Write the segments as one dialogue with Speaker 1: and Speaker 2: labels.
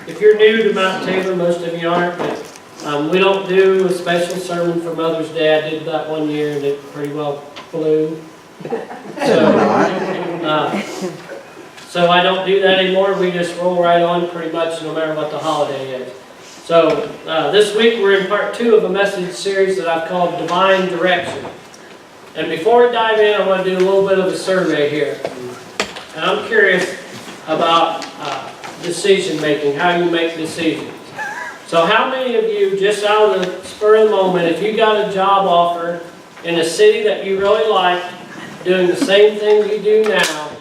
Speaker 1: If you're new to Mount Tabor, most of you aren't, but we don't do a special sermon for Mother's Day. I did that one year and it pretty well flew. So I don't do that anymore. We just roll right on pretty much no matter what the holiday is. So this week we're in part 2 of a message series that I've called Divine Direction. And before we dive in, I want to do a little bit of a survey here. And I'm curious about decision making, how you make decisions. So how many of you, just out of the spur of the moment, if you got a job offer in a city that you really like, doing the same thing you do now,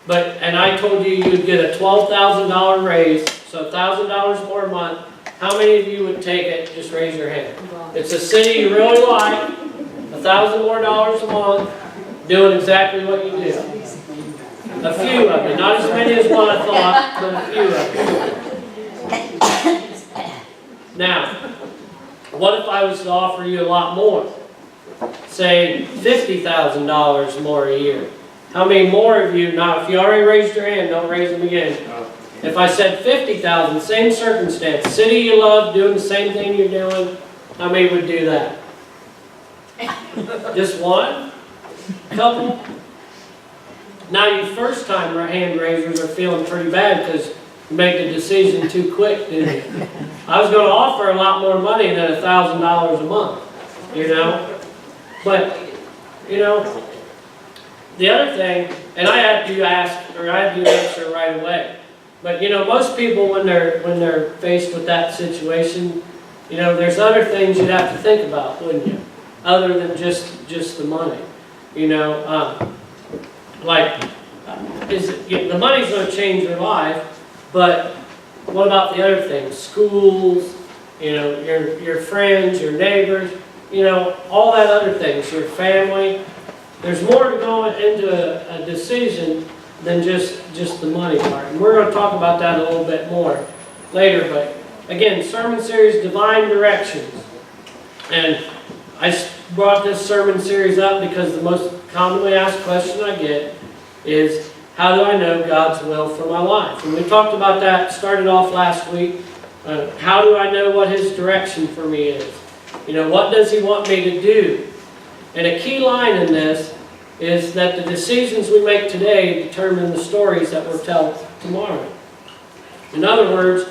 Speaker 1: and I told you you'd get a $12,000 raise, so $1,000 more a month, how many of you would take it? Just raise your hand. It's a city you really like, $1,000 more a month, doing exactly what you do. A few of you, not as many as what I thought, but a few of you. Now, what if I was to offer you a lot more? Say $50,000 more a year. How many more of you, now if you already raised your hand, don't raise them again. If I said $50,000, same circumstance, city you love, doing the same thing you're doing, how many would do that? Just one? Couple? Now you first time hand raisers are feeling pretty bad because you made the decision too quick, didn't you? I was going to offer a lot more money than $1,000 a month, you know? But, you know, the other thing, and I had to answer right away. But you know, most people when they're faced with that situation, you know, there's other things you'd have to think about, wouldn't you? Other than just the money, you know. The money's going to change your life, but what about the other things? Schools, you know, your friends, your neighbors, you know, all that other things, your family. There's more to go into a decision than just the money part. And we're going to talk about that a little bit more later. But again, sermon series, Divine Directions. And I brought this sermon series up because the most commonly asked question I get is, how do I know God's will for my life? And we talked about that, started off last week. How do I know what His direction for me is? You know, what does He want me to do? And a key line in this is that the decisions we make today determine the stories that we'll tell tomorrow. In other words,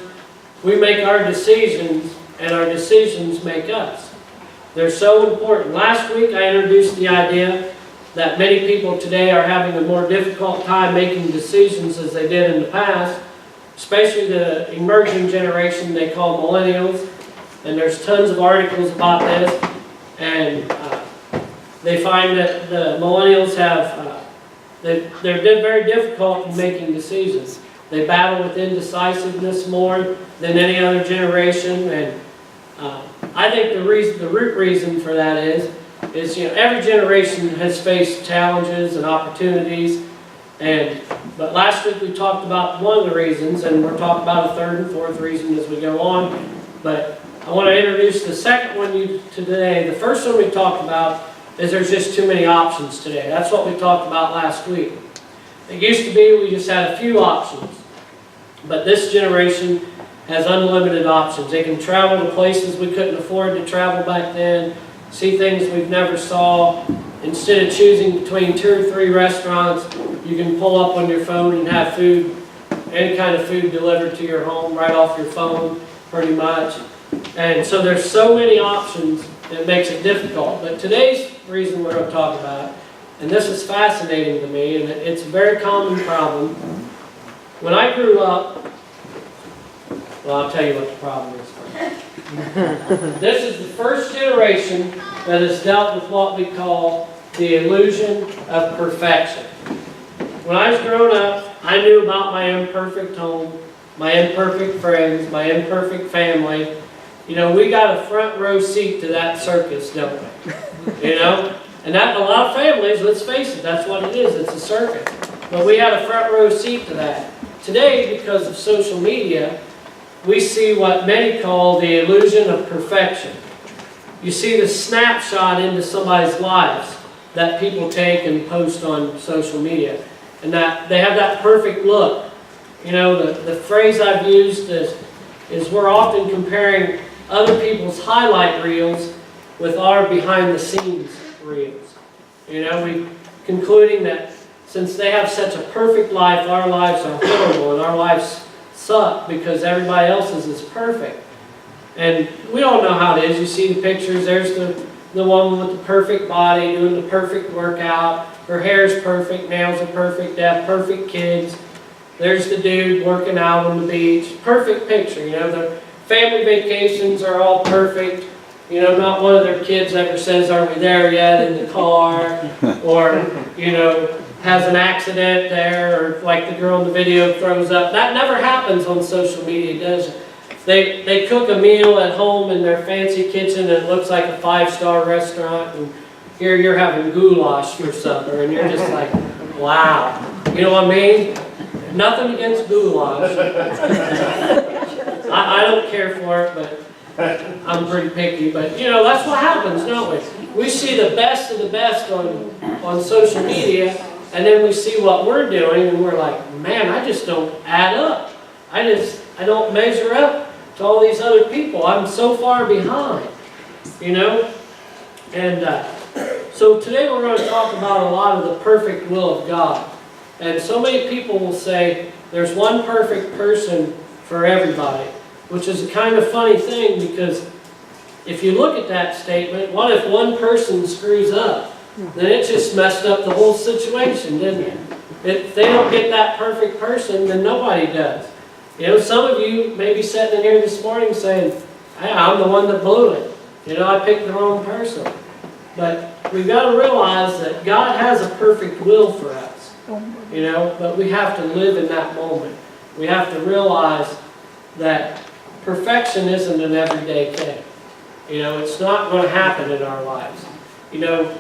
Speaker 1: we make our decisions and our decisions make us. They're so important. Last week I introduced the idea that many people today are having a more difficult time making decisions as they did in the past, especially the emerging generation they call millennials. And there's tons of articles about this. And they find that the millennials they're very difficult in making decisions. They battle with indecisiveness more than any other generation. And I think the root reason for that is you know, every generation has faced challenges and opportunities. But last week we talked about one of the reasons, and we'll talk about a third and fourth reason as we go on. But I want to introduce the second one today. The first one we talked about is there's just too many options today. That's what we talked about last week. It used to be we just had a few options. But this generation has unlimited options. They can travel to places we couldn't afford to travel back then, see things we've never saw. Instead of choosing between 2 or 3 restaurants, you can pull up on your phone and have food, any kind of food delivered to your home right off your phone, pretty much. And so there's so many options, it makes it difficult. But today's reason we're going to talk about, and this is fascinating to me, and it's a very common problem. When I grew up, well, I'll tell you what the problem is first. This is the first generation that has dealt with what we call the illusion of perfection. When I was growing up, I knew about my imperfect home, my imperfect friends, my imperfect family. You know, we got a front row seat to that circus, don't we? You know? And that, a lot of families, let's face it, that's what it is. It's a circus. But we had a front row seat to that. Today, because of social media, we see what many call the illusion of perfection. You see the snapshot into somebody's lives that people take and post on social media. And that they have that perfect look. You know, the phrase I've used is we're often comparing other people's highlight reels with our behind-the-scenes reels. You know, we concluding that since they have such a perfect life, our lives are horrible and our lives suck because everybody else's is perfect. And we all know how it is. You see the pictures. There's the woman with the perfect body doing the perfect workout. Her hair's perfect, nails are perfect, they have perfect kids. There's the dude working out on the beach. Perfect picture, you know. The family vacations are all perfect. You know, not one of their kids ever says, "Are we there yet?" in the car. Or, you know, has an accident there. Or like the girl in the video throws up. That never happens on social media, does it? They cook a meal at home in their fancy kitchen and it looks like a 5-star restaurant, and here you're having goulash for supper and you're just like, wow. You know what I mean? Nothing against goulash. I don't care for it, but I'm pretty picky. But you know, that's what happens, don't we? We see the best of the best on social media, and then we see what we're doing and we're like, man, I just don't add up. I don't measure up to all these other people. I'm so far behind, you know? And so today we're going to talk about a lot of the perfect will of God. And so many people will say there's one perfect person for everybody, which is a kind of funny thing, because if you look at that statement, what if one person screws up? Then it just messed up the whole situation, didn't it? If they don't get that perfect person, then nobody does. You know, some of you may be sitting in here this morning saying, hey, I'm the one that blew it. You know, I picked the wrong person. But we've got to realize that God has a perfect will for us. You know, but we have to live in that moment. We have to realize that perfection isn't an everyday thing. You know, it's not going to happen in our lives. You know,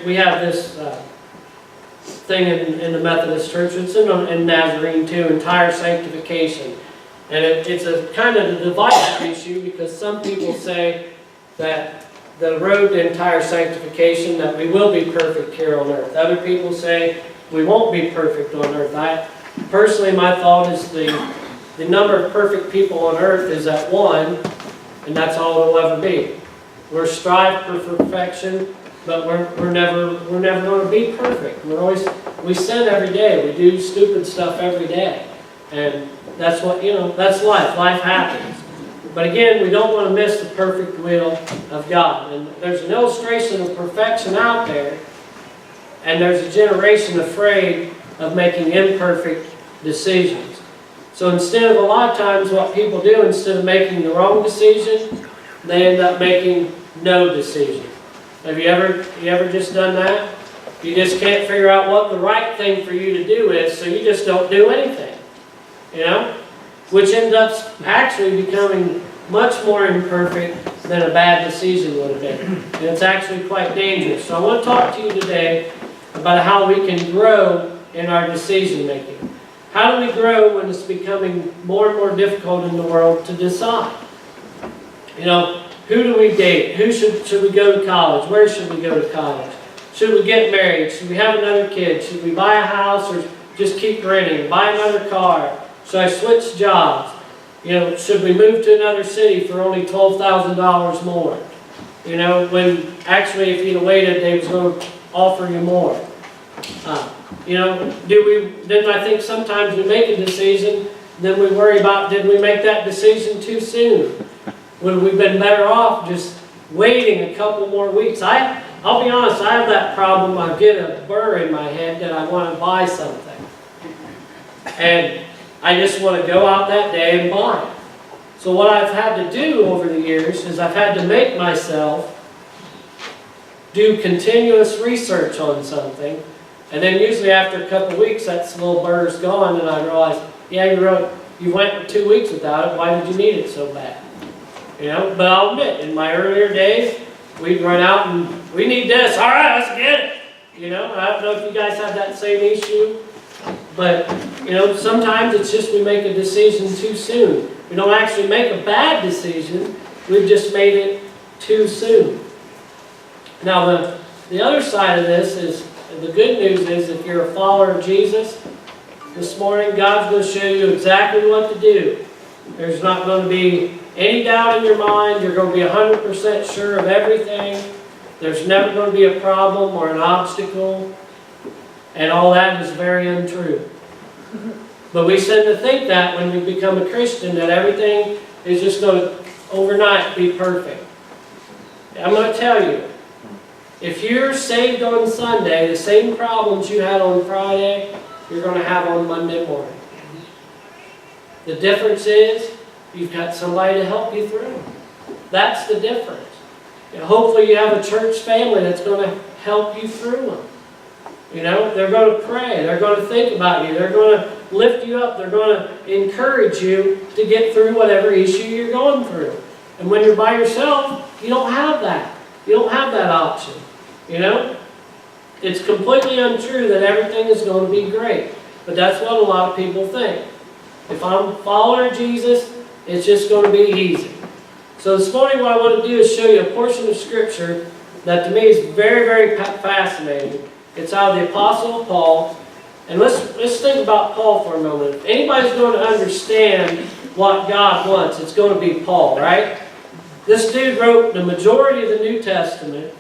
Speaker 1: we have this thing in the Methodist Church. It's in Nazarene too, entire sanctification. And it's a kind of a divisive issue, because some people say that the road to entire sanctification, that we will be perfect here on earth. Other people say we won't be perfect on earth. Personally, my thought is the number of perfect people on earth is at 1, and that's all it'll ever be. We're striving for perfection, but we're never going to be perfect. We sin every day. We do stupid stuff every day, and that's what, you know, that's life. Life happens. But again, we don't want to miss the perfect will of God. And there's an illustration of perfection out there, and there's a generation afraid of making imperfect decisions. So instead of, a lot of times what people do, instead of making the wrong decision, they end up making no decision. Have you ever just done that? You just can't figure out what the right thing for you to do is, so you just don't do anything. You know? Which ends up actually becoming much more imperfect than a bad decision would have been. And it's actually quite dangerous. So I want to talk to you today about how we can grow in our decision making. How do we grow when it's becoming more and more difficult in the world to decide? You know, who do we date? Who should we go to college? Where should we go to college? Should we get married? Should we have another kid? Should we buy a house or just keep renting? Buy another car? Should I switch jobs? You know, should we move to another city for only $12,000 more? You know, when actually if you'd have waited, they was going to offer you more. You know, then I think sometimes we make a decision, then we worry about, did we make that decision too soon? Would we have been better off just waiting a couple more weeks? I'll be honest, I have that problem. I get a burr in my head that I want to buy something. And I just want to go out that day and buy it. So what I've had to do over the years is I've had to make myself do continuous research on something. And then usually after a couple of weeks, that little burr's gone, and I realize, yeah, you went 2 weeks without it. Why did you need it so bad? You know, but I'll admit, in my earlier days, we'd run out and we need this. All right, let's get it. You know, I don't know if you guys have that same issue, but you know, sometimes it's just we make a decision too soon. We don't actually make a bad decision. We've just made it too soon. Now, the other side of this is, the good news is, if you're a follower of Jesus, this morning, God's going to show you exactly what to do. There's not going to be any doubt in your mind. You're going to be 100% sure of everything. There's never going to be a problem or an obstacle. And all that is very untrue. But we tend to think that when we become a Christian, that everything is just going to overnight be perfect. I'm going to tell you, if you're saved on Sunday, the same problems you had on Friday, you're going to have on Monday morning. The difference is, you've got somebody to help you through. That's the difference. Hopefully you have a church family that's going to help you through them. They're going to pray. They're going to think about you. They're going to lift you up. They're going to encourage you to get through whatever issue you're going through. And when you're by yourself, you don't have that. You don't have that option. It's completely untrue that everything is going to be great. But that's what a lot of people think. If I'm a follower of Jesus, it's just going to be easy. So this morning what I want to do is show you a portion of Scripture that to me is very, very fascinating. It's out of the Apostle Paul. And let's think about Paul for a moment. If anybody's going to understand what God wants, it's going to be Paul, right? This dude wrote the majority of the New Testament.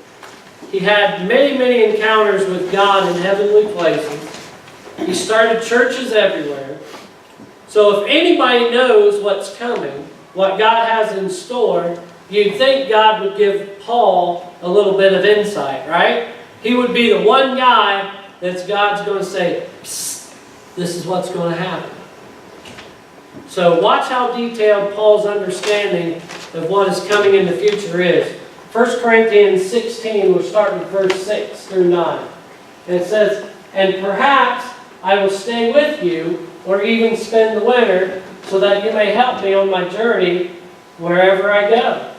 Speaker 1: He had many, many encounters with God in heavenly places. He started churches everywhere. So if anybody knows what's coming, what God has in store, you'd think God would give Paul a little bit of insight, right? He would be the one guy that God's going to say, psst, this is what's going to happen. So watch how detailed Paul's understanding of what is coming in the future is. 1 Corinthians 16, we'll start with verse 6 through 9. And it says, and perhaps I will stay with you, or even spend the winter, so that you may help me on my journey wherever I go.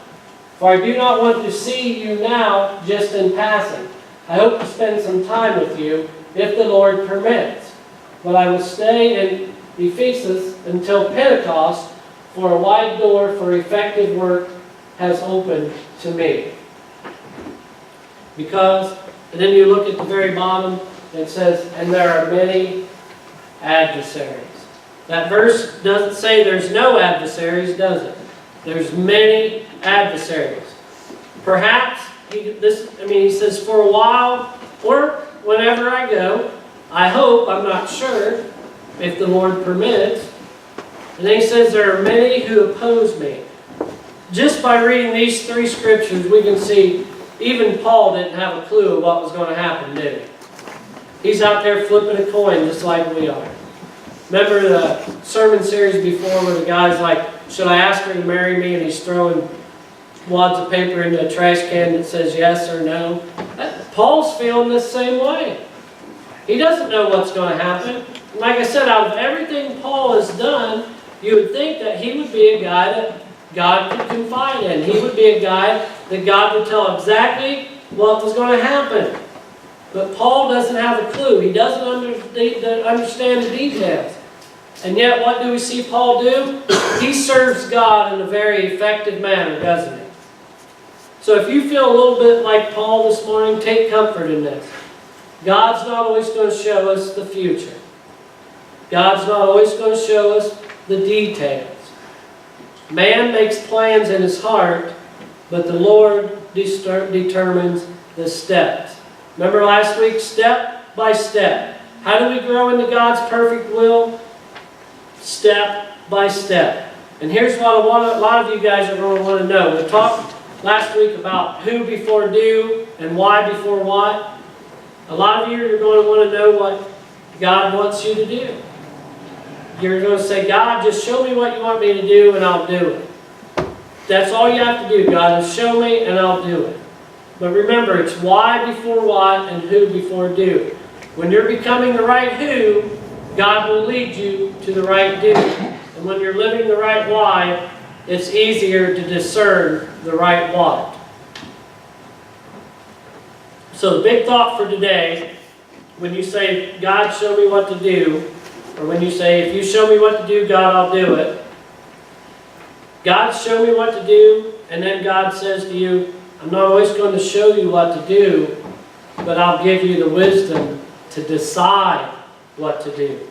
Speaker 1: For I do not want to see you now just in passing. I hope to spend some time with you, if the Lord permits. But I will stay in Ephesus until Pentecost, for a wide door for effective work has opened to me. Because, and then you look at the very bottom, it says, and there are many adversaries. That verse doesn't say there's no adversaries, does it? There's many adversaries. Perhaps, he says for a while, or whenever I go, I hope, I'm not sure, if the Lord permits. And then he says there are many who oppose me. Just by reading these three scriptures, we can see even Paul didn't have a clue of what was going to happen, did he? He's out there flipping a coin just like we are. Remember the sermon series before where the guy's like, should I ask her to marry me? And he's throwing wads of paper into a trash can that says yes or no. Paul's feeling the same way. He doesn't know what's going to happen. And like I said, out of everything Paul has done, you would think that he would be a guy that God could confide in. He would be a guy that God would tell exactly what was going to happen. But Paul doesn't have a clue. He doesn't understand the details. And yet, what do we see Paul do? He serves God in a very effective manner, doesn't he? So if you feel a little bit like Paul this morning, take comfort in this. God's not always going to show us the future. God's not always going to show us the details. Man makes plans in his heart, but the Lord determines the steps. Remember last week? Step by step. How do we grow into God's perfect will? Step by step. And here's what a lot of you guys are going to want to know. We talked last week about who before do and why before what. A lot of you are going to want to know what God wants you to do. You're going to say, God, just show me what you want me to do and I'll do it. That's all you have to do, God, is show me and I'll do it. But remember, it's why before what and who before do. When you're becoming the right who, God will lead you to the right do. And when you're living the right why, it's easier to discern the right what. So the big thought for today, when you say, God, show me what to do, or when you say, if you show me what to do, God, I'll do it. God, show me what to do, and then God says to you, I'm not always going to show you what to do, but I'll give you the wisdom to decide what to do.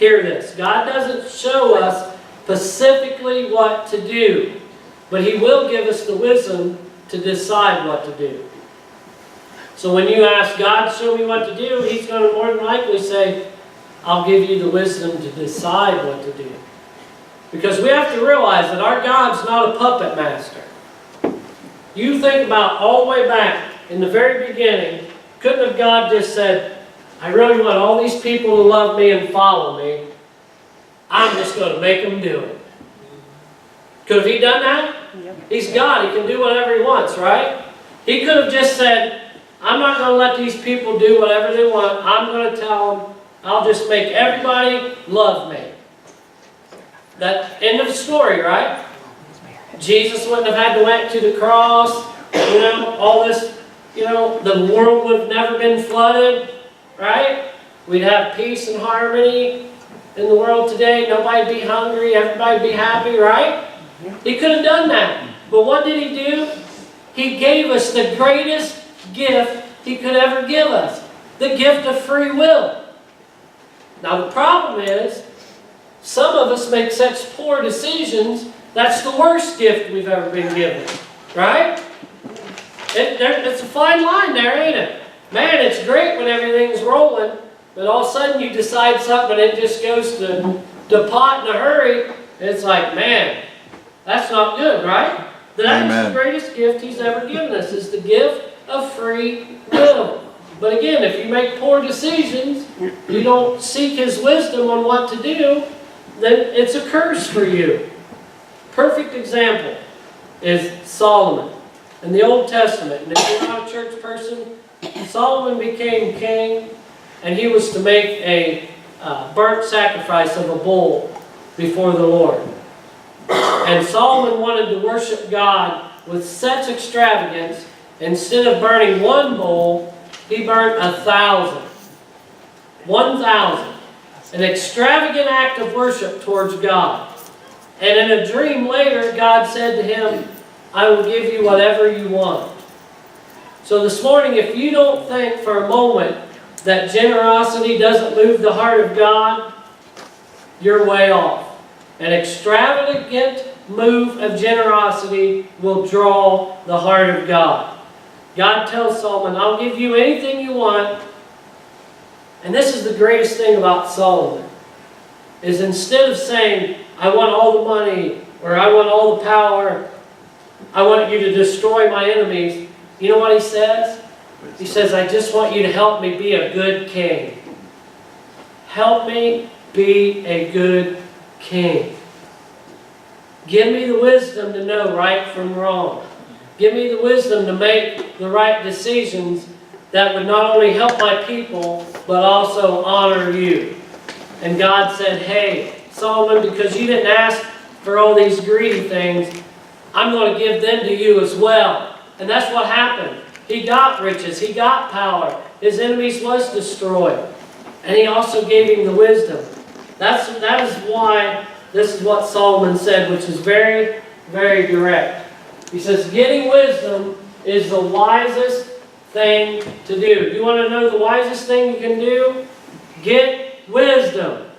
Speaker 1: hear this. God doesn't show us specifically what to do, but He will give us the wisdom to decide what to do. So when you ask God, show me what to do, He's going to more than likely say, I'll give you the wisdom to decide what to do. Because we have to realize that our God's not a puppet master. You think about all the way back in the very beginning, couldn't have God just said, I really want all these people to love me and follow me. I'm just going to make them do it. Could have He done that? Yep. He's God. He can do whatever He wants, right? He could have just said, I'm not going to let these people do whatever they want. I'm going to tell them, I'll just make everybody love me. That end of the story, right? Jesus wouldn't have had to went to the cross. All this, the world would have never been flooded, right? We'd have peace and harmony in the world today. Nobody'd be hungry. Everybody'd be happy, right? He could have done that. But what did He do? He gave us the greatest gift He could ever give us. The gift of free will. Now the problem is, some of us make such poor decisions, that's the worst gift we've ever been given. Right? It's a fine line there, ain't it? Man, it's great when everything's rolling, but all of a sudden you decide something and it just goes to pot in a hurry. It's like, man, that's not good, right? That's the greatest gift He's ever given us, is the gift of free will. But again, if you make poor decisions, you don't seek His wisdom on what to do, then it's a curse for you. Perfect example is Solomon in the Old Testament. And if you're not a church person, Solomon became king, and he was to make a burnt sacrifice of a bull before the Lord. And Solomon wanted to worship God with such extravagance, instead of burning one bull, he burnt 1,000. 1,000. An extravagant act of worship towards God. And in a dream later, God said to him, I will give you whatever you want. So this morning, if you don't think for a moment that generosity doesn't move the heart of God, you're way off. An extravagant move of generosity will draw the heart of God. God tells Solomon, I'll give you anything you want. And this is the greatest thing about Solomon, is instead of saying, I want all the money, or I want all the power, I want you to destroy my enemies, you know what he says? He says, I just want you to help me be a good king. Help me be a good king. Give me the wisdom to know right from wrong. Give me the wisdom to make the right decisions that would not only help my people, but also honor you. And God said, hey, Solomon, because you didn't ask for all these greedy things, I'm going to give them to you as well. And that's what happened. He got riches. He got power. His enemies was destroyed. And He also gave him the wisdom. That is why this is what Solomon said, which is very, very direct. He says, getting wisdom is the wisest thing to do. You want to know the wisest thing you can do? Get wisdom.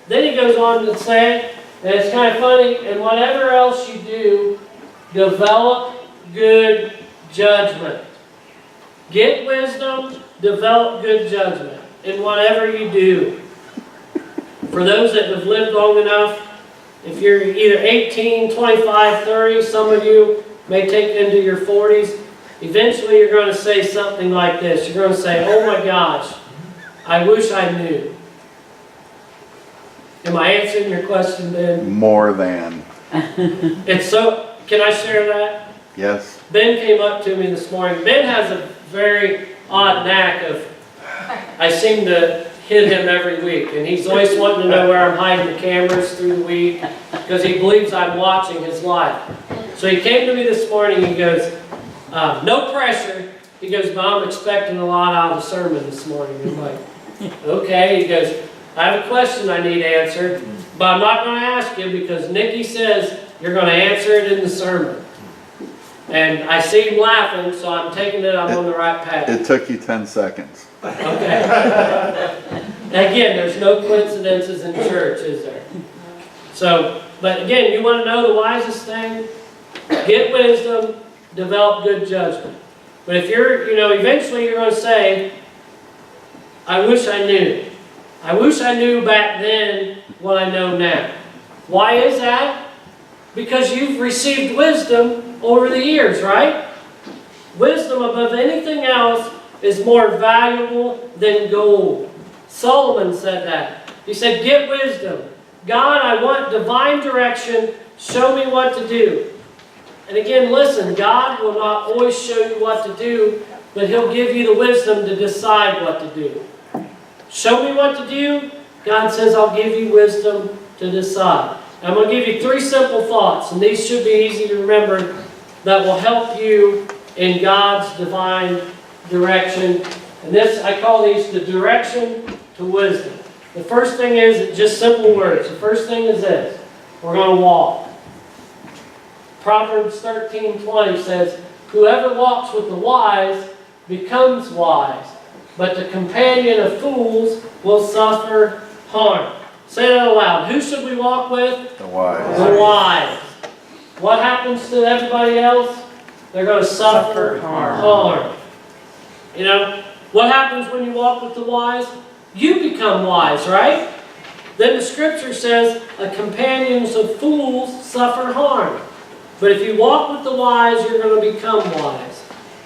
Speaker 1: Then he goes on to say, and it's kind of funny, and whatever else you do, develop good judgment. Get wisdom, develop good judgment in whatever you do. For those that have lived long enough, if you're either 18, 25, 30, some of you may take it into your 40s, eventually you're going to say something like this. You're going to say, oh my gosh, I wish I knew. Am I answering your question, Ben?
Speaker 2: More than.
Speaker 1: It's so, can I share that?
Speaker 2: Yes.
Speaker 1: Ben came up to me this morning. Ben has a very odd knack of, I seem to hit him every week, and he's always wanting to know where I'm hiding the cameras through the week, because he believes I'm watching his life. So he came to me this morning, he goes, no pressure. He goes, but I'm expecting a lot out of the sermon this morning. I'm like, okay. He goes, I have a question I need answered, but I'm not going to ask you because Nikki says you're going to answer it in the sermon. And I see him laughing, so I'm taking it I'm on the right path.
Speaker 2: It took you 10 seconds.
Speaker 1: Okay. Again, there's no coincidences in church, is there? So, but again, you want to know the wisest thing? Get wisdom, develop good judgment. But if you're, eventually you're going to say, I wish I knew. I wish I knew back then what I know now. Why is that? Because you've received wisdom over the years, right? Wisdom above anything else is more valuable than gold. Solomon said that. He said, get wisdom. God, I want divine direction. Show me what to do. And again, listen, God will not always show you what to do, but He'll give you the wisdom to decide what to do. Show me what to do. God says, I'll give you wisdom to decide. I'm going to give you 3 simple thoughts, and these should be easy to remember, that will help you in God's divine direction. And this, I call these the direction to wisdom. The first thing is just simple words. The first thing is this. We're going to walk. Proverbs 13:20 says, whoever walks with the wise becomes wise, but the companion of fools will suffer harm. Say that aloud. Who should we walk with?
Speaker 2: The wise.
Speaker 1: The wise. What happens to everybody else? They're going to suffer harm. What happens when you walk with the wise? You become wise, right? Then the scripture says, the companions of fools suffer harm. But if you walk with the wise, you're going to become wise.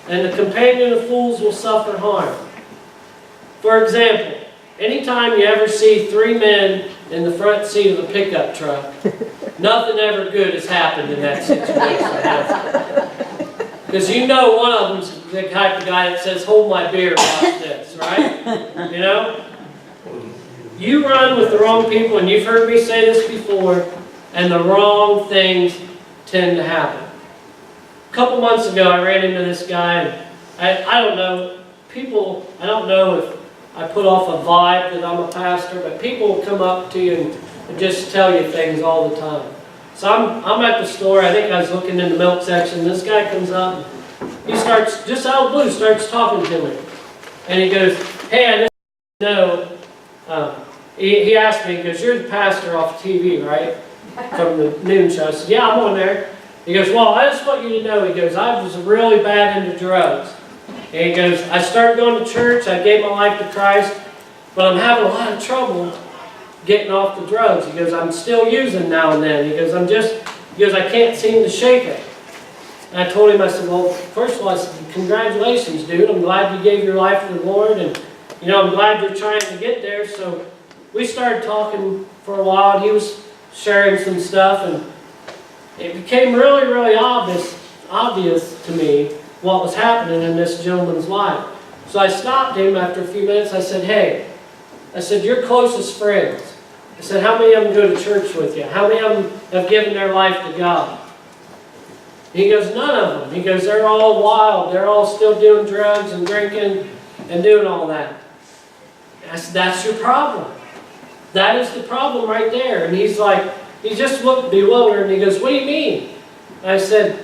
Speaker 1: And the companion of fools will suffer harm. For example, anytime you ever see 3 men in the front seat of a pickup truck, nothing ever good has happened in that situation. Because one of them's the type of guy that says, hold my beer, watch this, right? You run with the wrong people, and you've heard me say this before, and the wrong things tend to happen. A couple months ago, I ran into this guy, and I don't know, I don't know if I put off a vibe that I'm a pastor, but people will come up to you and just tell you things all the time. So I'm at the store, I think I was looking in the milk section, this guy comes up, he starts, just out of the blue, starts talking to me. And he goes, hey, I didn't know, he asked me, he goes, you're the pastor off TV, right? From the noon show. I said, yeah, I'm on there. He goes, well, I just want you to know, he goes, I was really bad into drugs. And he goes, I started going to church, I gave my life to Christ, but I'm having a lot of trouble getting off the drugs. He goes, I'm still using now and then. He goes, I can't seem to shake it. And I told him, I said, well, first of all, I said, congratulations, dude. I'm glad you gave your life to the Lord, and, I'm glad you're trying to get there. So we started talking for a while, and he was sharing some stuff, and it became really, really obvious to me what was happening in this gentleman's life. So I stopped him after a few minutes. I said, hey, your closest friends. I said, how many of them go to church with you? How many of them have given their life to God? He goes, none of them. He goes, they're all wild. They're all still doing drugs and drinking and doing all that. I said, that's your problem. That is the problem right there. And he's like, he just looked bewildered, and he goes, what do you mean? And I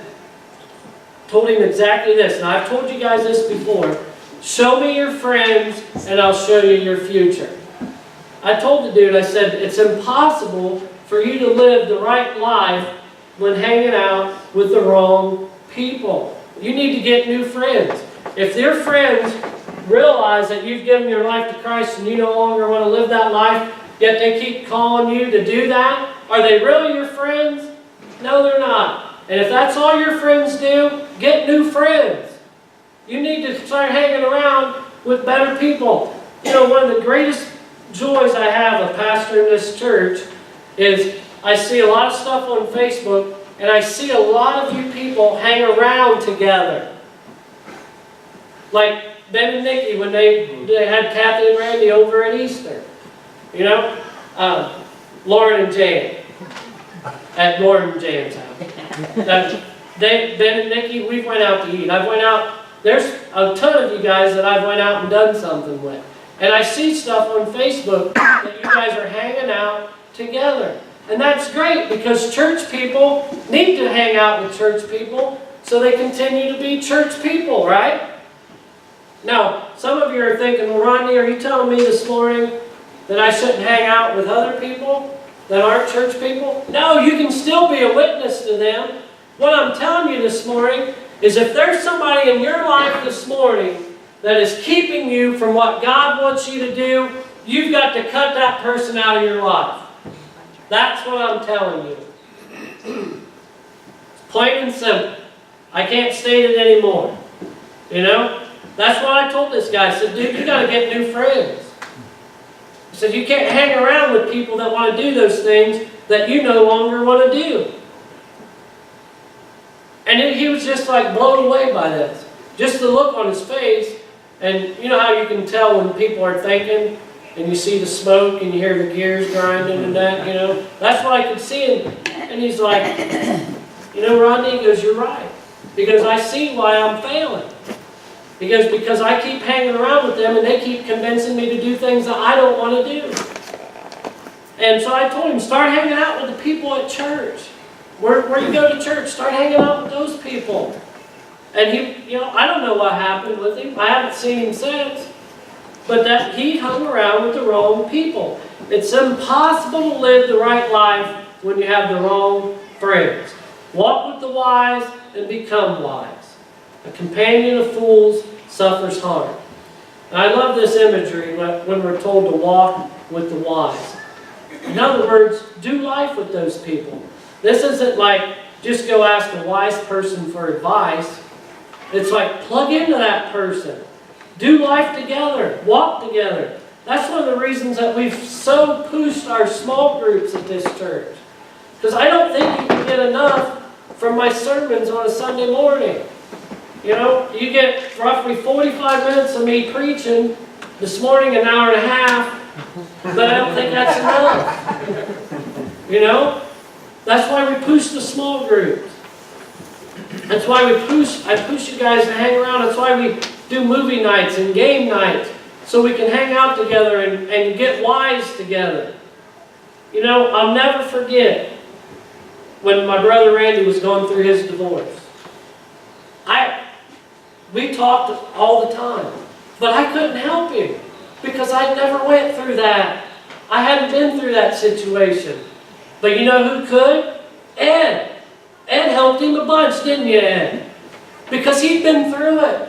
Speaker 1: told him exactly this. And I've told you guys this before. Show me your friends, and I'll show you your future. I told the dude, I said, it's impossible for you to live the right life when hanging out with the wrong people. You need to get new friends. If their friends realize that you've given your life to Christ and you no longer want to live that life, yet they keep calling you to do that, are they really your friends? No, they're not. And if that's all your friends do, get new friends. You need to start hanging around with better people. One of the greatest joys I have of pastoring this church is I see a lot of stuff on Facebook, and I see a lot of you people hang around together. Like Ben and Nikki when they had Kathy and Randy over at Easter. Lauren and Jan at Lauren and Jan's house. Ben and Nikki, we went out to eat. There's a ton of you guys that I've went out and done something with. And I see stuff on Facebook that you guys are hanging out together. And that's great, because church people need to hang out with church people so they continue to be church people, right? Now, some of you are thinking, well, Rodney, are you telling me this morning that I shouldn't hang out with other people that aren't church people? No, you can still be a witness to them. What I'm telling you this morning is if there's somebody in your life this morning that is keeping you from what God wants you to do, you've got to cut that person out of your life. That's what I'm telling you. It's plain and simple. I can't state it anymore. You know? That's what I told this guy. I said, dude, you got to get new friends. I said, you can't hang around with people that want to do those things that you no longer want to do. And he was just like blown away by this. Just the look on his face. And you know how you can tell when people are thinking, and you see the smoke and you hear the gears grinding and that, you know. That's what I could see. And he's like, you know, Rodney, he goes, you're right. Because I see why I'm failing. Because I keep hanging around with them and they keep convincing me to do things that I don't want to do. And so I told him, start hanging out with the people at church. Where you go to church, start hanging out with those people. And he, you know, I don't know what happened with him. I haven't seen him since. But that he hung around with the wrong people. It's impossible to live the right life when you have the wrong friends. Walk with the wise and become wise. A companion of fools suffers harm. And I love this imagery when we're told to walk with the wise. In other words, do life with those people. This isn't like just go ask a wise person for advice. It's like plug into that person. Do life together. Walk together. That's one of the reasons that we've so pushed our small groups at this church. Because I don't think you can get enough from my sermons on a Sunday morning. You know, you get roughly 45 minutes of me preaching. This morning, an hour and a half. But I don't think that's enough. You know? That's why we push the small groups. That's why I push you guys to hang around. That's why we do movie nights and game nights. So we can hang out together and get wise together. You know, I'll never forget when my brother Randy was going through his divorce. We talked all the time. But I couldn't help him. Because I never went through that. I hadn't been through that situation. But you know who could? Ed. Ed helped him a bunch, didn't you, Ed? Because he'd been through it.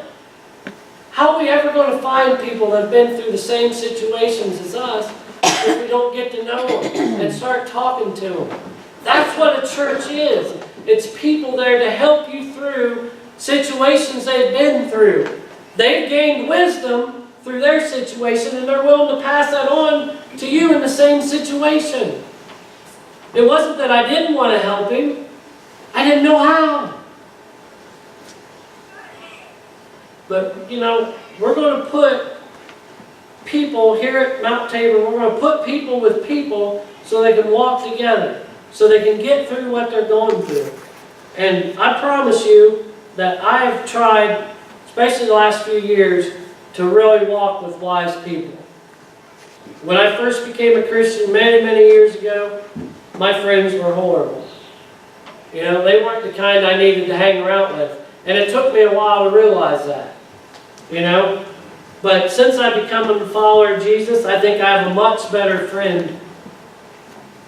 Speaker 1: How are we ever going to find people that have been through the same situations as us if we don't get to know them and start talking to them? That's what a church is. It's people there to help you through situations they've been through. They've gained wisdom through their situation and they're willing to pass that on to you in the same situation. It wasn't that I didn't want to help him. I didn't know how. But, you know, we're going to put people here at Mount Tabor, we're going to put people with people so they can walk together, so they can get through what they're going through. And I promise you that I've tried, especially the last few years, to really walk with wise people. When I first became a Christian many, many years ago, my friends were horrible. You know, they weren't the kind I needed to hang around with. And it took me a while to realize that. You know? But since I've become a follower of Jesus, I think I have a much better friend.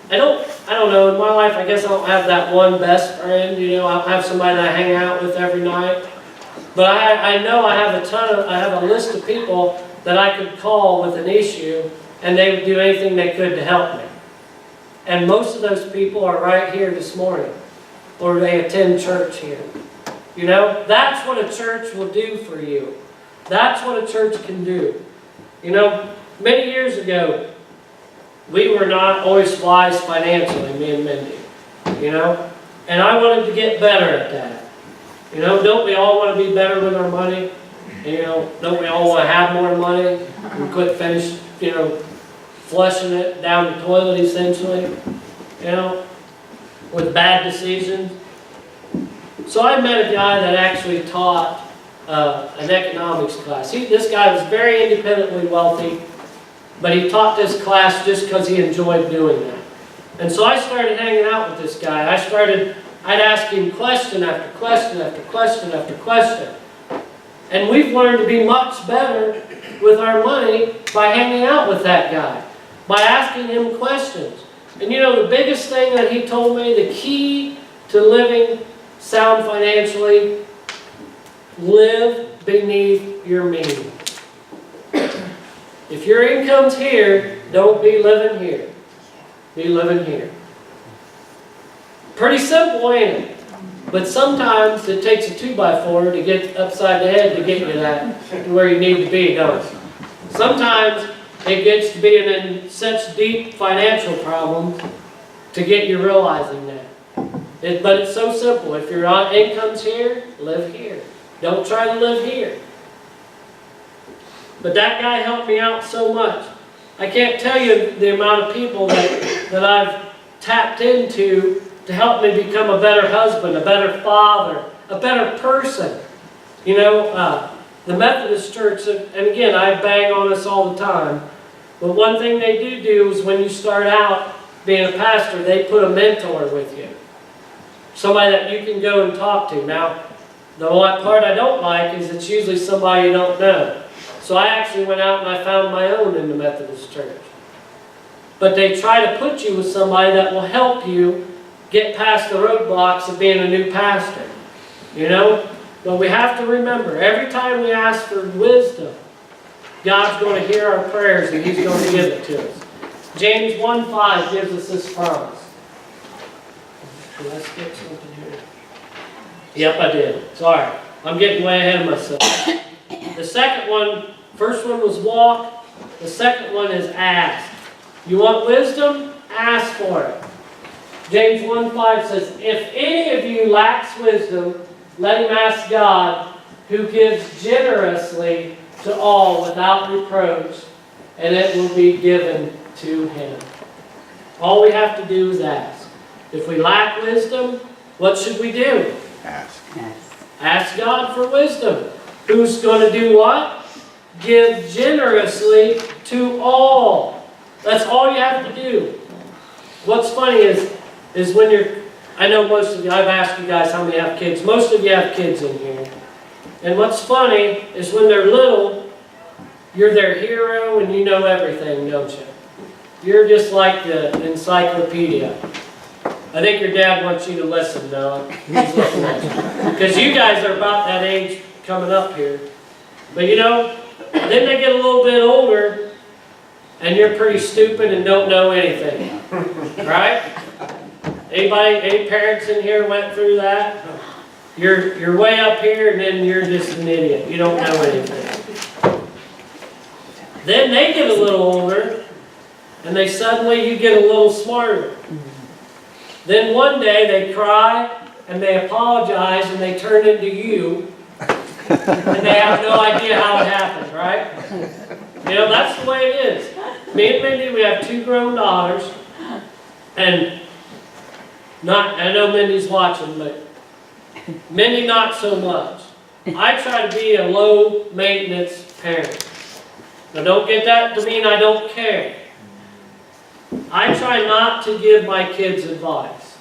Speaker 1: I don't know, in my life I guess I don't have that one best friend. You know, I have somebody that I hang out with every night. But I know I have a list of people that I could call with an issue and they would do anything they could to help me. And most of those people are right here this morning. Or they attend church here. You know, that's what a church will do for you. That's what a church can do. You know, many years ago, we were not always wise financially, me and Mindy. You know, and I wanted to get better at that. You know, don't we all want to be better with our money? You know, don't we all want to have more money? And quit flushing it down the toilet essentially. You know, with bad decisions. So I met a guy that actually taught an economics class. This guy was very independently wealthy, but he taught this class just because he enjoyed doing that. And so I started hanging out with this guy. I'd ask him question after question after question after question. And we've learned to be much better with our money by hanging out with that guy. by asking him questions. And you know, the biggest thing that he told me, the key to living sound financially, live beneath your means. If your income's here, don't be living here. Be living here. Pretty simple, ain't it? But sometimes it takes a 2x4 to get upside the head to get you that to where you need to be, don't it? Sometimes it gets to being in such deep financial problems to get you realizing that. But it's so simple. If your income's here, live here. Don't try to live here. But that guy helped me out so much. I can't tell you the amount of people that I've tapped into to help me become a better husband, a better father, a better person. You know, the Methodist Church, and again, I bang on this all the time, but one thing they do is when you start out being a pastor, they put a mentor with you. Somebody that you can go and talk to. Now, the one part I don't like is it's usually somebody you don't know. So I actually went out and I found my own in the Methodist Church. But they try to put you with somebody that will help you get past the roadblocks of being a new pastor. You know? But we have to remember, every time we ask for wisdom, God's going to hear our prayers and He's going to give it to us. James 1:5 gives us this promise. Did I skip something here? Yep, I did. Sorry. I'm getting way ahead of myself. The second one, first one was walk. The second one is ask. You want wisdom? Ask for it. James 1:5 says, if any of you lacks wisdom, let him ask God, who gives generously to all without reproach, and it will be given to him. All we have to do is ask. If we lack wisdom, what should we do?
Speaker 2: Ask.
Speaker 1: Ask God for wisdom. Who's going to do what? Give generously to all. That's all you have to do. What's funny is when you're, I know most of you, I've asked you guys how many have kids. Most of you have kids in here. And what's funny is when they're little, you're their hero and you know everything, don't you? You're just like the encyclopedia. I think your dad wants you to listen, though. He's listening. Because you guys are about that age coming up here. But you know, then they get a little bit older and you're pretty stupid and don't know anything. Right? Any parents in here went through that? You're way up here and then you're just an idiot. You don't know anything. Then they get a little older and you get a little smarter. Then one day they cry and they apologize and they turn into you and they have no idea how it happened, right? You know, that's the way it is. Me and Mindy, we have 2 grown daughters, and I know Mindy's watching, but Mindy not so much. I try to be a low maintenance parent. Now don't get that to mean I don't care. I try not to give my kids advice.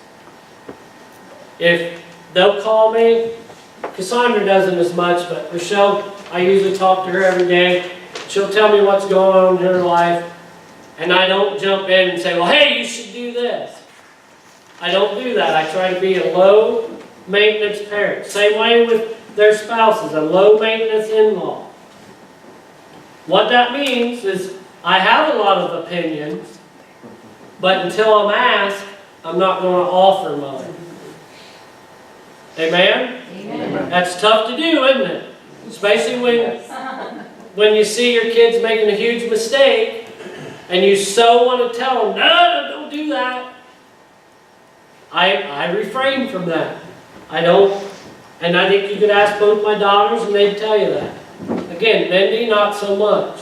Speaker 1: If they'll call me, Cassandra doesn't as much, but Rochelle, I usually talk to her every day. She'll tell me what's going on in her life, and I don't jump in and say, well, hey, you should do this. I don't do that. I try to be a low maintenance parent. Same way with their spouses, a low maintenance in-law. What that means is I have a lot of opinions, but until I'm asked, I'm not going to offer mine. Amen? Amen? That's tough to do, isn't it? Especially when you see your kids making a huge mistake and you so want to tell them, no, don't do that. I refrain from that. I don't, and I think you could ask both my daughters and they'd tell you that. Again, Mindy, not so much.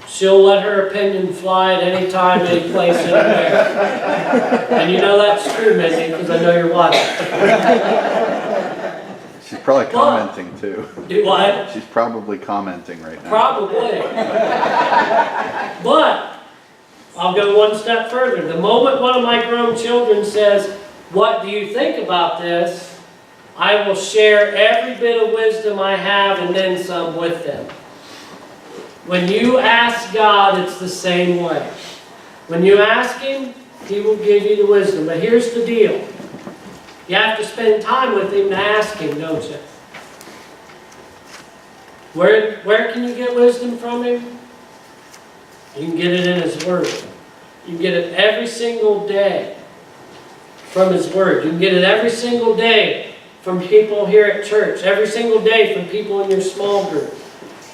Speaker 1: She'll let her opinion fly at any time, any place, anywhere. And you know that's true, Mindy, because I know you're watching.
Speaker 2: She's probably commenting too.
Speaker 1: Do what?
Speaker 2: She's probably commenting right now.
Speaker 1: Probably. But I'll go one step further. The moment one of my grown children says, what do you think about this? I will share every bit of wisdom I have and then some with them. When you ask God, it's the same way. When you ask Him, He will give you the wisdom. But here's the deal. You have to spend time with Him to ask Him, don't you? Where can you get wisdom from Him? You can get it in His Word. You can get it every single day from His Word. You can get it every single day from people here at church. Every single day from people in your small group.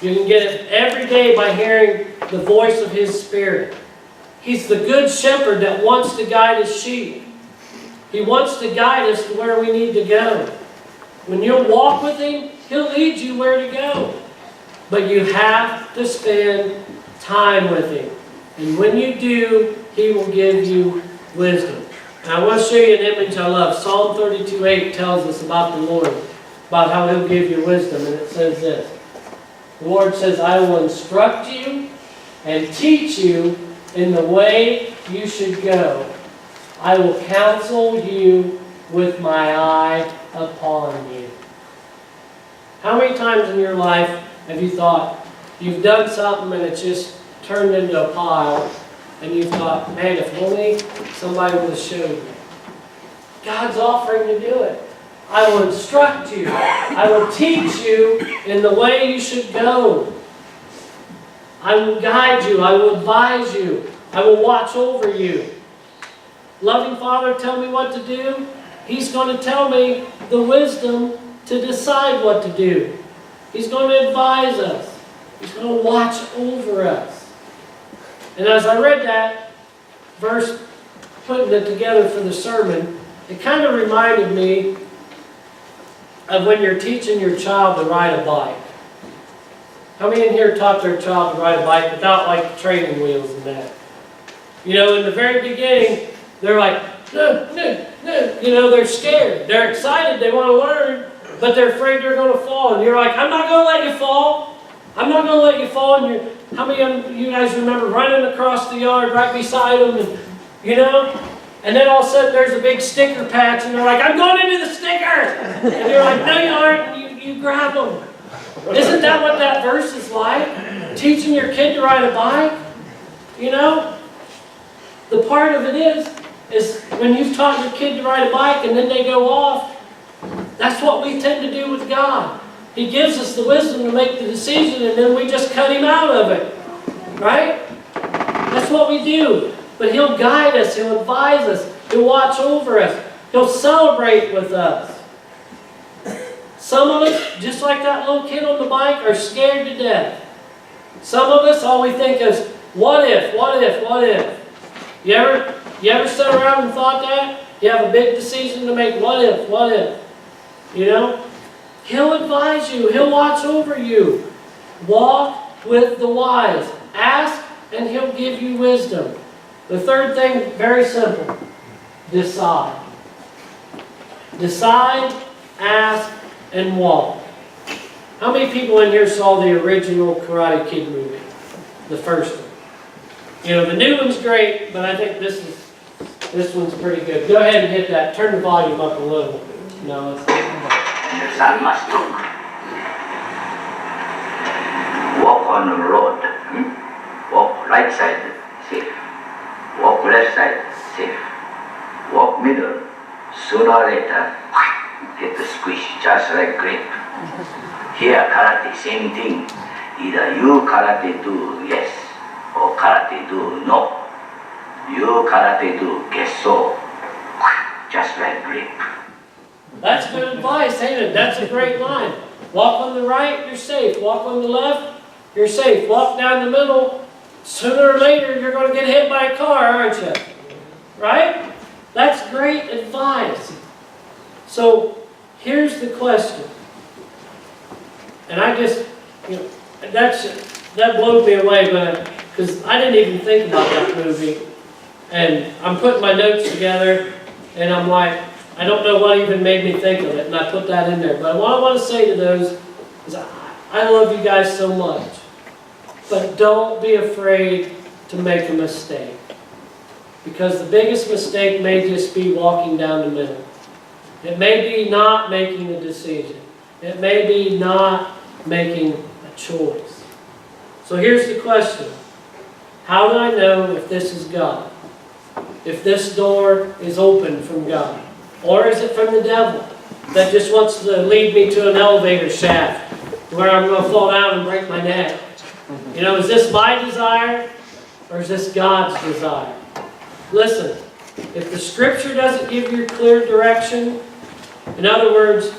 Speaker 1: You can get it every day by hearing the voice of His Spirit. He's the good shepherd that wants to guide His sheep. He wants to guide us to where we need to go. When you walk with Him, He'll lead you where to go. But you have to spend time with Him. And when you do, He will give you wisdom. And I want to show you an image I love. Psalm 32:8 tells us about the Lord, about how He'll give you wisdom. And it says this. The Lord says, I will instruct you and teach you in the way you should go. I will counsel you with my eye upon you. How many times in your life have you thought you've done something and it's just turned into a pile, and you thought, man, if only somebody would have showed me. God's offering to do it. I will instruct you. I will teach you in the way you should go. I will guide you. I will advise you. I will watch over you. Loving Father, tell me what to do. He's going to tell me the wisdom to decide what to do. He's going to advise us. He's going to watch over us. And as I read that verse, putting it together for the sermon, it kind of reminded me of when you're teaching your child to ride a bike. How many in here taught their child to ride a bike without like training wheels and that? You know, in the very beginning, they're like, no, no, no. You know, they're scared. They're excited. They want to learn, but they're afraid they're going to fall. And you're like, I'm not going to let you fall. I'm not going to let you fall. And how many of you guys remember running across the yard right beside them? And, you know? And then all of a sudden there's a big sticker patch and they're like, I'm going into the sticker! And you're like, no you aren't. And you grab them. Isn't that what that verse is like? Teaching your kid to ride a bike? You know? The part of it is when you've taught your kid to ride a bike and then they go off, that's what we tend to do with God. He gives us the wisdom to make the decision and then we just cut Him out of it. Right? That's what we do. But He'll guide us. He'll advise us. He'll watch over us. He'll celebrate with us. Some of us, just like that little kid on the bike, are scared to death. Some of us, all we think is, what if, what if, what if? You ever sat around and thought that? You have a big decision to make, what if, what if? You know? He'll advise you. He'll watch over you. Walk with the wise. Ask and He'll give you wisdom. The third thing, very simple. Decide. Decide, ask, and walk. How many people in here saw the original Karate Kid movie? The first one. You know, the new one's great, but I think this one's pretty good. Go ahead and hit that. Turn the volume up a little. No, it's
Speaker 3: Son must look. Walk on the road. Walk right side, safe. Walk left side, safe. Walk middle. Sooner or later, get the squish, just like grape. Here, karate, same thing. Either you karate do yes, or karate do no. You karate do guess so. Just like grape.
Speaker 1: That's good advice, ain't it? That's a great line. Walk on the right, you're safe. Walk on the left, you're safe. Walk down the middle, sooner or later you're going to get hit by a car, aren't you? Right? That's great advice. So, here's the question. And I just, you know, that blew me away, because I didn't even think about that movie. And I'm putting my notes together, and I'm like, I don't know what even made me think of it, and I put that in there. But what I want to say to those is I love you guys so much. But don't be afraid to make a mistake. Because the biggest mistake may just be walking down the middle. It may be not making a decision. It may be not making a choice. So here's the question. How do I know if this is God? If this door is open from God? Or is it from the devil that just wants to lead me to an elevator shaft where I'm going to fall down and break my neck? You know, is this my desire or is this God's desire? Listen, if the Scripture doesn't give you clear direction, in other words,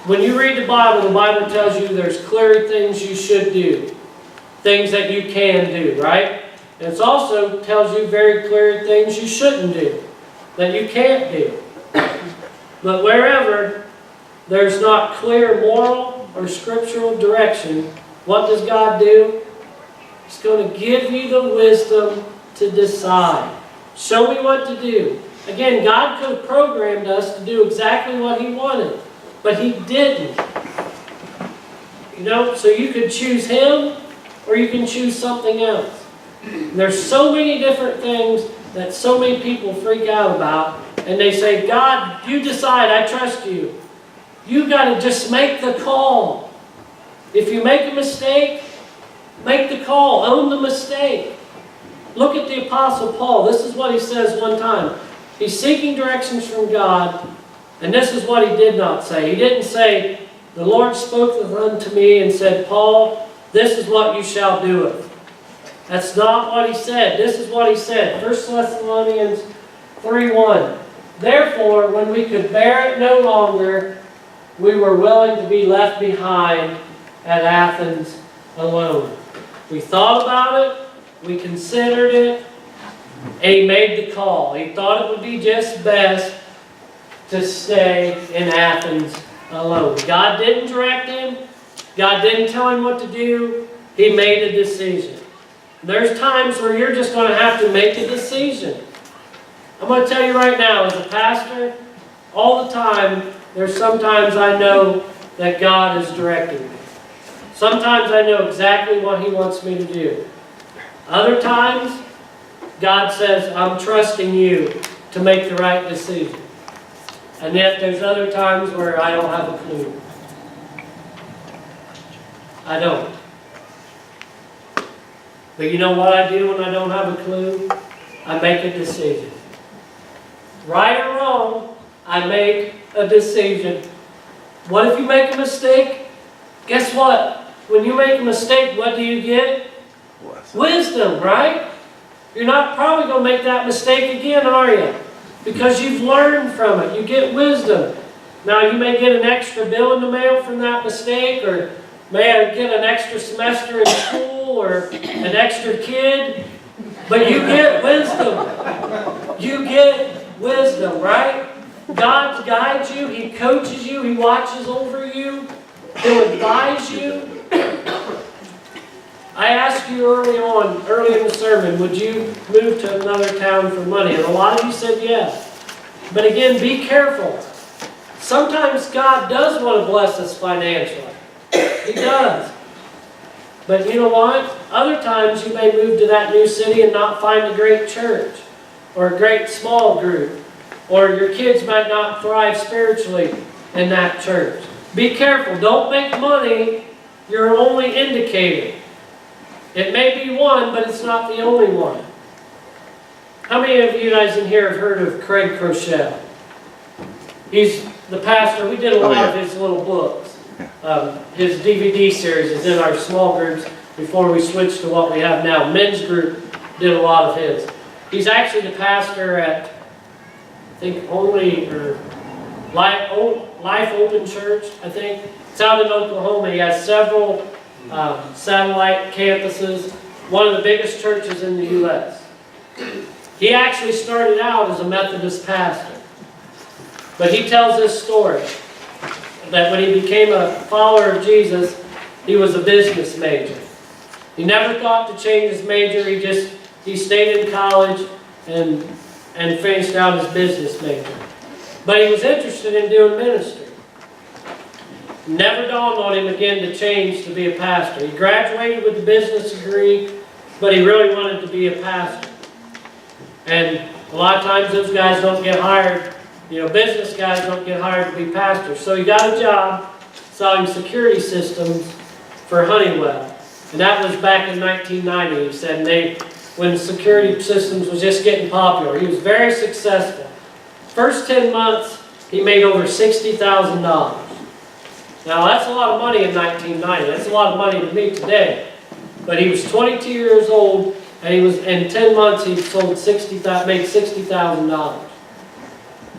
Speaker 1: when you read the Bible tells you there's clear things you should do, things that you can do, right? And it also tells you very clear things you shouldn't do, that you can't do. But wherever there's not clear moral or scriptural direction, what does God do? He's going to give you the wisdom to decide. Show me what to do. Again, God could have programmed us to do exactly what He wanted, but He didn't. You know, so you could choose Him or you can choose something else. And there's so many different things that so many people freak out about, and they say, God, you decide, I trust you. You got to just make the call. If you make a mistake, make the call, own the mistake. Look at the Apostle Paul. This is what he says one time. He's seeking directions from God, and this is what he did not say. He didn't say, the Lord spoke unto me and said, Paul, this is what you shall do. That's not what he said. This is what he said. 1 Thessalonians 3:1. Therefore, when we could bear it no longer, we were willing to be left behind at Athens alone. We thought about it. We considered it. And he made the call. He thought it would be just best to stay in Athens alone. God didn't direct him. God didn't tell him what to do. He made a decision. There's times where you're just going to have to make a decision. I'm going to tell you right now, as a pastor, all the time, there's sometimes I know that God is directing me. Sometimes I know exactly what He wants me to do. Other times, God says, I'm trusting you to make the right decision. And yet there's other times where I don't have a clue. I don't. But you know what I do when I don't have a clue? I make a decision. Right or wrong, I make a decision. What if you make a mistake? Guess what? When you make a mistake, what do you get? Wisdom, right? You're not probably going to make that mistake again, are you? Because you've learned from it. You get wisdom. Now, you may get an extra bill in the mail from that mistake, or may get an extra semester in school, or an extra kid. But you get wisdom. You get wisdom, right? God guides you. He coaches you. He watches over you. He'll advise you. I asked you early in the sermon, would you move to another town for money? And a lot of you said yes. But again, be careful. Sometimes God does want to bless us financially. He does. But you know what? Other times you may move to that new city and not find a great church or a great small group. Or your kids might not thrive spiritually in that church. Be careful. Don't make money your only indicator. It may be one, but it's not the only one. How many of you guys in here have heard of Craig Crochelle? He's the pastor. We did a lot of his little books. His DVD series is in our small groups before we switched to what we have now. Men's group did a lot of his. He's actually the pastor at, I think, Life Open Church, I think. It's out in Oklahoma. He has several satellite campuses, one of the biggest churches in the U.S. He actually started out as a Methodist pastor. But he tells this story, that when he became a follower of Jesus, he was a business major. He never thought to change his major. He stayed in college and finished out his business major. But he was interested in doing ministry. Never dawned on him again to change to be a pastor. He graduated with a business degree, but he really wanted to be a pastor. And a lot of times those guys don't get hired. You know, business guys don't get hired to be pastors. So he got a job selling security systems for Honeywell. And that was back in 1990, he said, when security systems was just getting popular. He was very successful. First 10 months, he made over $60,000. Now that's a lot of money in 1990. That's a lot of money to me today. But he was 22 years old, and in 10 months he sold made $60,000.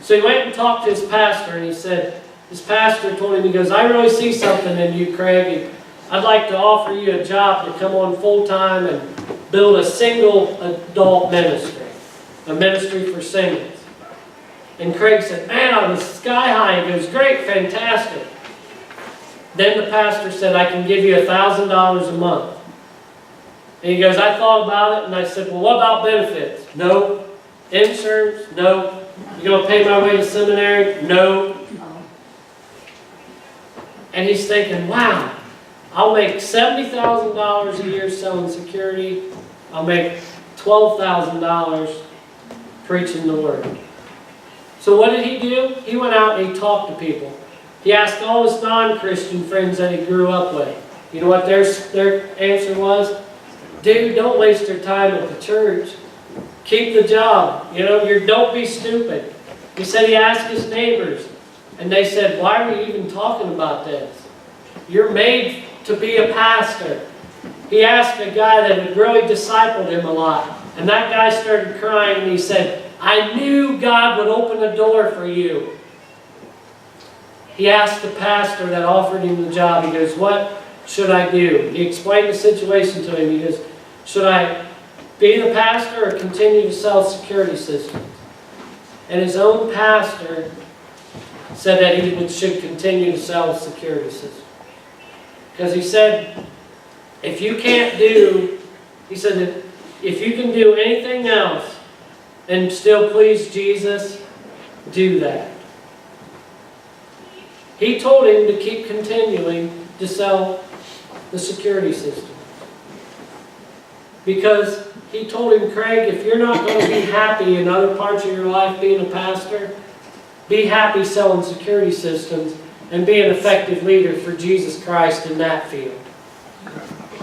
Speaker 1: So he went and talked to his pastor, and he said, his pastor told him, he goes, I really see something in you, Craig. I'd like to offer you a job to come on full time and build a single adult ministry, a ministry for singles. And Craig said, man, I was sky high. He goes, great, fantastic. Then the pastor said, I can give you $1,000 a month. And he goes, I thought about it, and I said, well, what about benefits? No. Insurance? No. You going to pay my way to seminary? No. And he's thinking, wow, I'll make $70,000 a year selling security. I'll make $12,000 preaching the word. So what did he do? He went out and he talked to people. He asked all his non-Christian friends that he grew up with. You know what their answer was? Dude, don't waste your time at the church. Keep the job. Don't be stupid. He said he asked his neighbors, and they said, why are you even talking about this? You're made to be a pastor. He asked a guy that had really discipled him a lot, and that guy started crying, and he said, I knew God would open a door for you. He asked the pastor that offered him the job, he goes, what should I do? He explained the situation to him. He goes, should I be the pastor or continue to sell security systems? And his own pastor said that he should continue to sell security systems. Because he said, if you can do anything else and still please Jesus, do that. He told him to keep continuing to sell the security system. Because he told him, Craig, if you're not going to be happy in other parts of your life being a pastor, be happy selling security systems and be an effective leader for Jesus Christ in that field.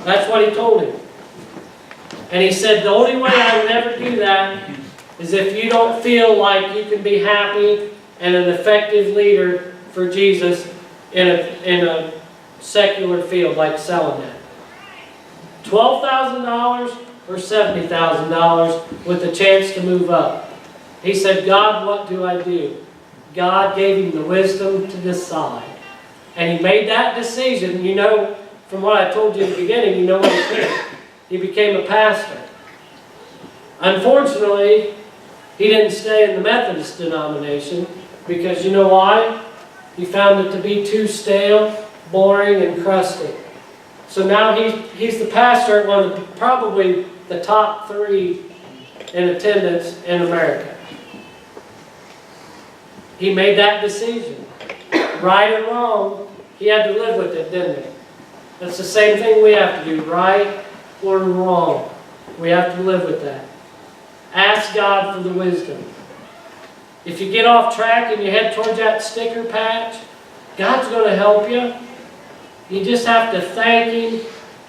Speaker 1: That's what he told him. And he said, the only way I would ever do that is if you don't feel like you can be happy and an effective leader for Jesus in a secular field like selling that. $12,000 or $70,000 with a chance to move up. He said, God, what do I do? God gave him the wisdom to decide. And he made that decision. From what I told you at the beginning, what he did. He became a pastor. Unfortunately, he didn't stay in the Methodist denomination because you know why? He found it to be too stale, boring, and crusty. So now he's the pastor at one of probably the top 3 in attendance in America. He made that decision. Right or wrong, he had to live with it, didn't he? That's the same thing we have to do, right or wrong. We have to live with that. Ask God for the wisdom. If you get off track and you head towards that sticker patch, God's going to help you. You just have to thank him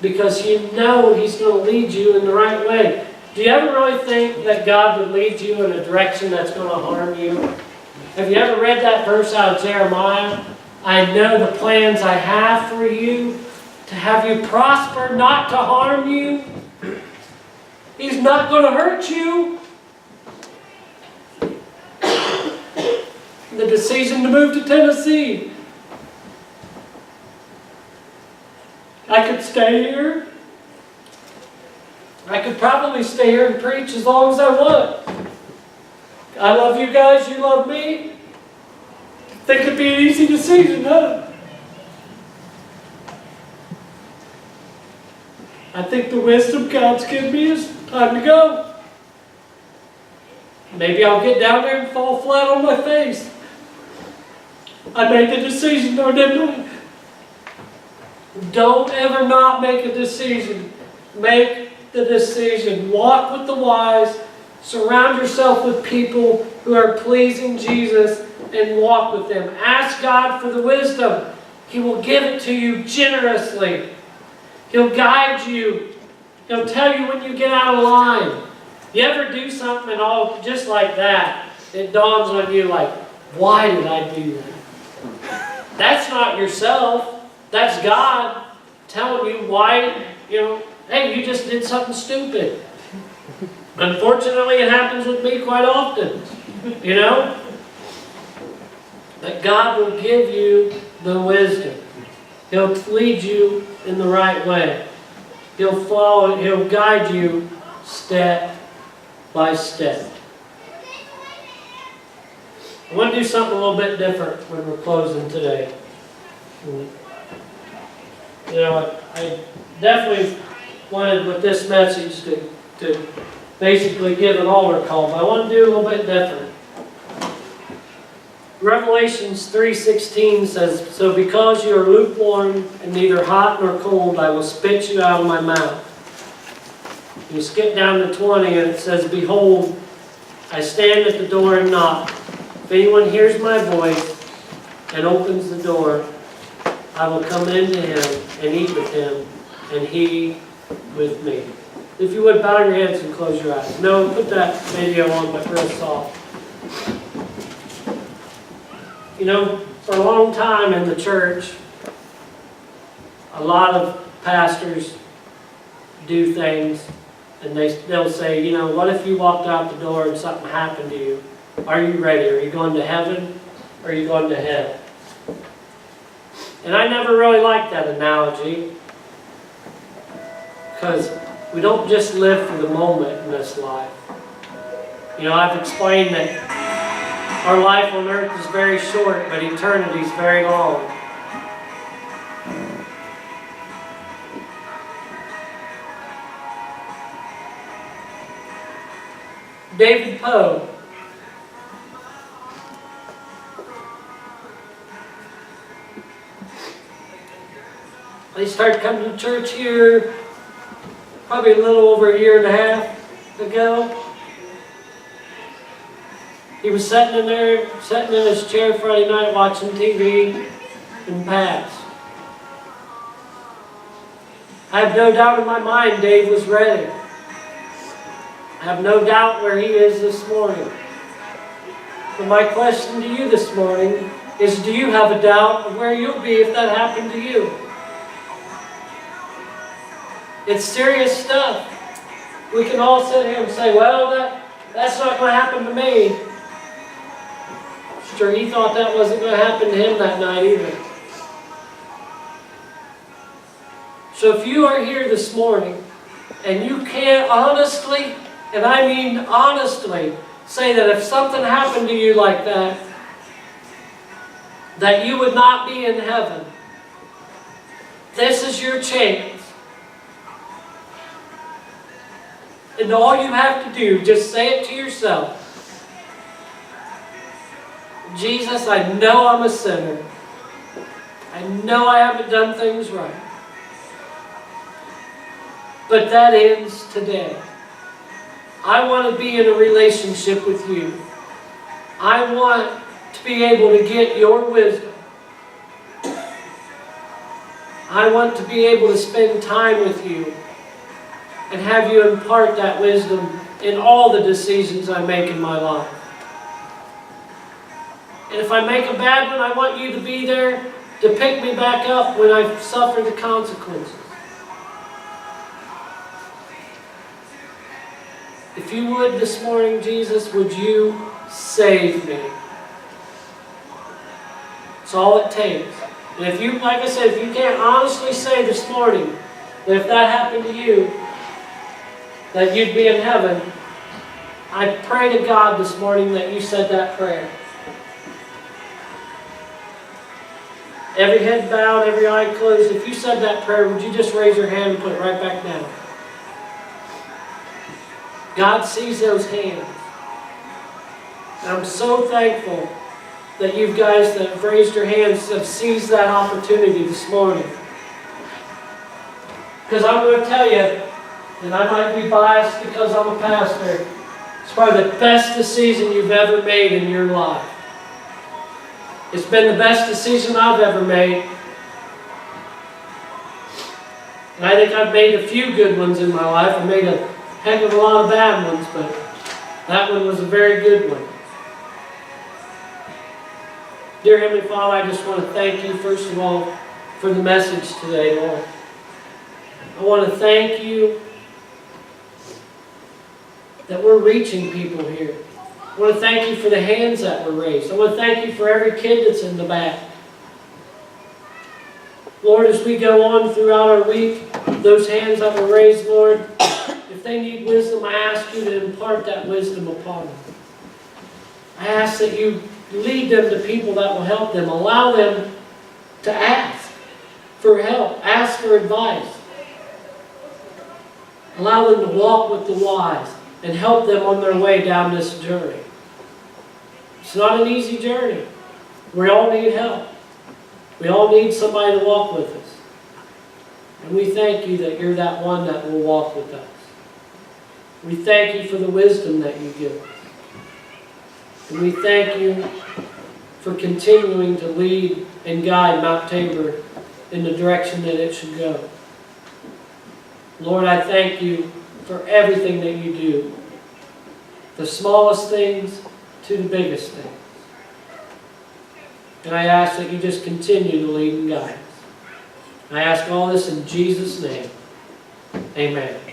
Speaker 1: because you know he's going to lead you in the right way. Do you ever really think that God would lead you in a direction that's going to harm you? Have you ever read that verse out of Jeremiah? I know the plans I have for you, to have you prosper, not to harm you. He's not going to hurt you. The decision to move to Tennessee. I could stay here. I could probably stay here and preach as long as I want. I love you guys, you love me. Think it'd be an easy decision, huh? I think the wisdom God's given me is time to go. Maybe I'll get down there and fall flat on my face. I made the decision, though, didn't I? Don't ever not make a decision. Make the decision. Walk with the wise. Surround yourself with people who are pleasing Jesus and walk with them. Ask God for the wisdom. He will give it to you generously. He'll guide you. He'll tell you when you get out of line. You ever do something and all just like that, it dawns on you like, why did I do that? That's not yourself. That's God telling you why, hey, you just did something stupid. Unfortunately, it happens with me quite often, But God will give you the wisdom. He'll lead you in the right way. He'll guide you step by step. I want to do something a little bit different when we're closing today. I definitely wanted with this message to basically give an altar call, but I want to do a little bit different. Revelations 3:16 says, "So because you are lukewarm and neither hot nor cold, I will spit you out of my mouth." You skip down to 20 and it says, "Behold, I stand at the door and knock. If anyone hears my voice and opens the door, I will come into him and eat with him, and he with me." If you would, bow your heads and close your eyes. No, put that video on, but real soft. For a long time in the church, a lot of pastors do things, and they'll say, what if you walked out the door and something happened to you? Are you ready? Are you going to heaven or are you going to hell? And I never really liked that analogy, because we don't just live for the moment in this life. I've explained that our life on earth is very short, but eternity is very long. David Poe. I started coming to church here probably a little over a year and a half ago. He was sitting in his chair Friday night watching TV and passed. I have no doubt in my mind Dave was ready. I have no doubt where he is this morning. But my question to you this morning is, do you have a doubt of where you'll be if that happened to you? It's serious stuff. We can all sit here and say, well, that's not going to happen to me. Sure, he thought that wasn't going to happen to him that night either. So if you are here this morning and you can't honestly, and I mean honestly, say that if something happened to you like that you would not be in heaven, this is your chance. And all you have to do, just say it to yourself. Jesus, I know I'm a sinner. I know I haven't done things right. But that ends today. I want to be in a relationship with you. I want to be able to get your wisdom. I want to be able to spend time with you and have you impart that wisdom in all the decisions I make in my life. And if I make a bad one, I want you to be there to pick me back up when I suffer the consequences. If you would this morning, Jesus, would you save me? That's all it takes. And if you, like I said, if you can't honestly say this morning that if that happened to you, that you'd be in heaven, I pray to God this morning that you said that prayer. Every head bowed, every eye closed. If you said that prayer, would you just raise your hand and put it right back down? God sees those hands. And I'm so thankful that you guys that have raised your hands have seized that opportunity this morning. Because I'm going to tell you, and I might be biased because I'm a pastor, it's probably the best decision you've ever made in your life. It's been the best decision I've ever made. And I think I've made a few good ones in my life. I made a heck of a lot of bad ones, but that one was a very good one. Dear Heavenly Father, I just want to thank you, first of all, for the message today, Lord. I want to thank you that we're reaching people here. I want to thank you for the hands that were raised. I want to thank you for every kid that's in the back. Lord, as we go on throughout our week, those hands that were raised, Lord, if they need wisdom, I ask you to impart that wisdom upon them. I ask that you lead them to people that will help them. Allow them to ask for help, ask for advice. Allow them to walk with the wise and help them on their way down this journey. It's not an easy journey. We all need help. We all need somebody to walk with us. And we thank you that you're that one that will walk with us. We thank you for the wisdom that you give us. And we thank you for continuing to lead and guide Mount Tabor in the direction that it should go. Lord, I thank you for everything that you do. The smallest things to the biggest things. And I ask that you just continue to lead and guide us. I ask all this in Jesus' name. Amen.